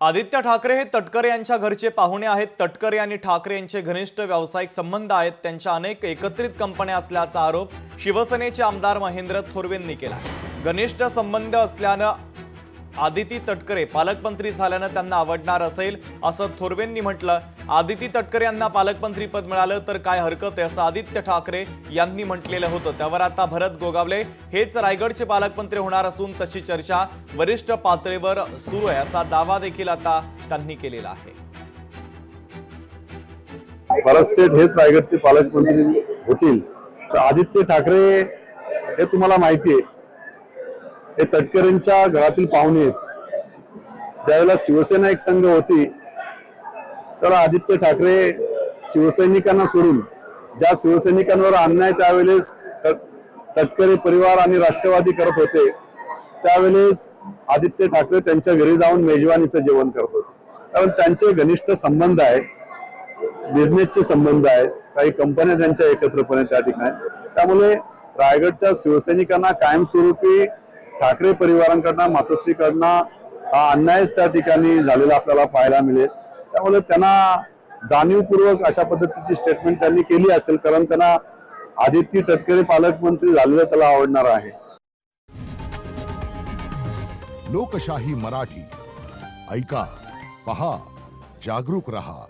आदित्य ठाकरे हे तटकरे यांच्या घरचे पाहुणे आहेत। तटकरे आणि ठाकरे यांचे घनिष्ठ व्यावसायिक संबंध आहेत। त्यांच्या अनेक एकत्रित कंपन्या असल्याचा आरोप शिवसेनेचे आमदार महेंद्र थोरवेंनी केला। घनिष्ठ संबंध असल्याने आदिती तटकरे पालकमंत्री झाल्याने त्यांना आवडणार असेल असं थोरवेंनी म्हटलं। आदिती तटकरे यांना पालकमंत्री पद मिळालं तर काय हरकत आहे असं आदित्य ठाकरे यांनी म्हटलेलं होतं। त्यावर आता भरत गोगावले हेच रायगडचे पालकमंत्री होणार असून तशी चर्चा वरिष्ठ पातळीवर सुरू आहे असा दावा देखील आता त्यांनी केलेला आहे। भरत शेठ हेच रायगडचे पालकमंत्री होतील तर आदित्य ठाकरे हे तुम्हाला माहिती आहे हे तटकरेंच्या घरातील पाहुणे आहेत। ज्यावेळेला शिवसेना एक संघ होती तर आदित्य ठाकरे शिवसैनिकांना सोडून ज्या शिवसैनिकांवर अन्याय त्यावेळेस तटकरे परिवार आणि राष्ट्रवादी करत होते त्यावेळेस आदित्य ठाकरे त्यांच्या घरी जाऊन मेजवानीचं जेवण करत होते। कारण त्यांचे घनिष्ठ संबंध आहेत, बिझनेसचे संबंध आहेत, काही कंपन्या त्यांच्या एकत्रपणे त्या ठिकाणी। त्यामुळे रायगडच्या शिवसैनिकांना कायमस्वरूपी ठाकरे परिवारांकडनं मातोश्रीकडनं अन्याय त्या ठिकाणी झालेला आपल्याला पाहायला मिळेल। त्यामुळे त्यांना जाणीवपूर्वक अशा पद्धतीची स्टेटमेंट त्यांनी केली असेल कारण त्यांना आदित्य तटकरे पालकमंत्री झालेलं त्याला आवडणार आहे। लोकशाही मराठी ऐका, पहा, जागरूक रहा।